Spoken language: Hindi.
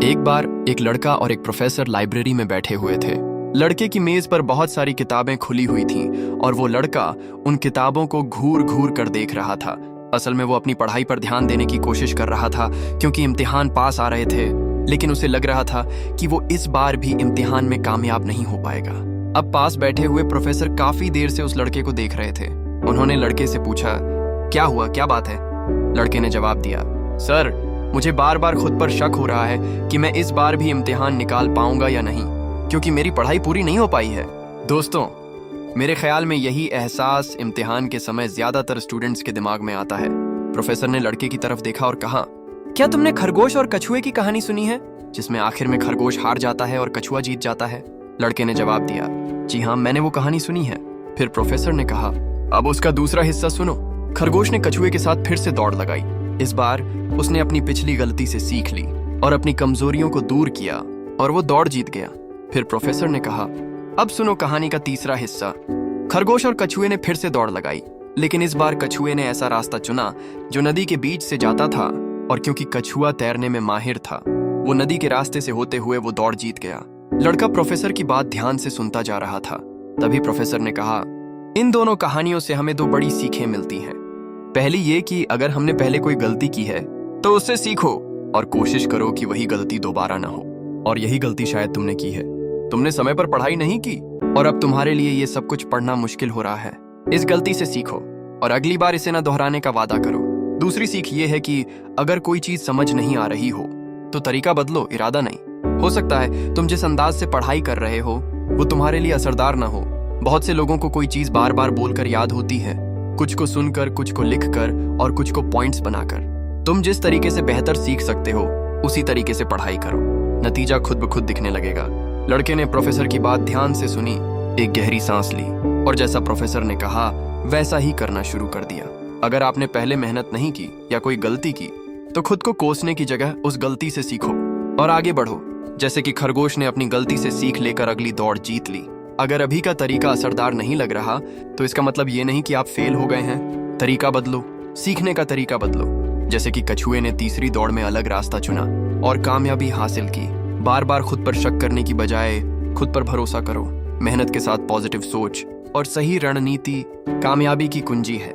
एक बार एक लड़का और एक प्रोफेसर लाइब्रेरी में बैठे हुए थे। लड़के की मेज पर बहुत सारी किताबें खुली हुई थीं और वो लड़का उन किताबों को घूर घूर कर देख रहा था। असल में वो अपनी पढ़ाई पर ध्यान देने की कोशिश कर रहा था क्योंकि इम्तिहान पास आ रहे थे, लेकिन उसे लग रहा था कि वो इस बार भी इम्तिहान में कामयाब नहीं हो पाएगा। अब पास बैठे हुए प्रोफेसर काफी देर से उस लड़के को देख रहे थे। उन्होंने लड़के से पूछा, क्या हुआ, क्या बात है? लड़के ने जवाब दिया, सर, मुझे बार बार खुद पर शक हो रहा है कि मैं इस बार भी इम्तिहान निकाल पाऊंगा या नहीं, क्योंकि मेरी पढ़ाई पूरी नहीं हो पाई है। दोस्तों, मेरे ख्याल में यही एहसास इम्तिहान के समय ज्यादातर स्टूडेंट्स के दिमाग में आता है। प्रोफेसर ने लड़के की तरफ देखा और कहा, क्या तुमने खरगोश और कछुए की कहानी सुनी है, जिसमें आखिर में खरगोश हार जाता है और कछुआ जीत जाता है? लड़के ने जवाब दिया, जी हाँ, मैंने वो कहानी सुनी है। फिर प्रोफेसर ने कहा, अब उसका दूसरा हिस्सा सुनो। खरगोश ने कछुए के साथ फिर से दौड़ लगाई। इस बार उसने अपनी पिछली गलती से सीख ली और अपनी कमजोरियों को दूर किया और वो दौड़ जीत गया। फिर प्रोफेसर ने कहा, अब सुनो कहानी का तीसरा हिस्सा। खरगोश और कछुए ने फिर से दौड़ लगाई, लेकिन इस बार कछुए ने ऐसा रास्ता चुना जो नदी के बीच से जाता था, और क्योंकि कछुआ तैरने में माहिर था, वो नदी के रास्ते से होते हुए वो दौड़ जीत गया। लड़का प्रोफेसर की बात ध्यान से सुनता जा रहा था। तभी प्रोफेसर ने कहा, इन दोनों कहानियों से हमें दो बड़ी सीखें मिलती हैं। पहली ये कि अगर हमने पहले कोई गलती की है तो उससे सीखो और कोशिश करो कि वही गलती दोबारा ना हो। और यही गलती शायद तुमने की है। तुमने समय पर पढ़ाई नहीं की और अब तुम्हारे लिए ये सब कुछ पढ़ना मुश्किल हो रहा है। इस गलती से सीखो और अगली बार इसे ना दोहराने का वादा करो। दूसरी सीख ये है कि अगर कोई चीज समझ नहीं आ रही हो तो तरीका बदलो, इरादा नहीं। हो सकता है तुम जिस अंदाज से पढ़ाई कर रहे हो वो तुम्हारे लिए असरदार ना हो। बहुत से लोगों को कोई चीज बार बार बोलकर याद होती है, कुछ को सुनकर, कुछ को लिखकर और कुछ को पॉइंट्स बनाकर। तुम जिस तरीके से बेहतर सीख सकते हो उसी तरीके से पढ़ाई करो, नतीजा खुद ब खुद दिखने लगेगा। लड़के ने प्रोफेसर की बात ध्यान से सुनी, एक गहरी सांस ली और जैसा प्रोफेसर ने कहा वैसा ही करना शुरू कर दिया। अगर आपने पहले मेहनत नहीं की या कोई गलती की तो खुद को कोसने की जगह उस गलती से सीखो और आगे बढ़ो, जैसे कि खरगोश ने अपनी गलती से सीख लेकर अगली दौड़ जीत ली। अगर अभी का तरीका असरदार नहीं लग रहा तो इसका मतलब ये नहीं कि आप फेल हो गए हैं। तरीका बदलो, सीखने का तरीका बदलो। जैसे कि कछुए ने तीसरी दौड़ में अलग रास्ता चुना और कामयाबी हासिल की। बार बार खुद पर शक करने की बजाय खुद पर भरोसा करो। मेहनत के साथ पॉजिटिव सोच और सही रणनीति कामयाबी की कुंजी है।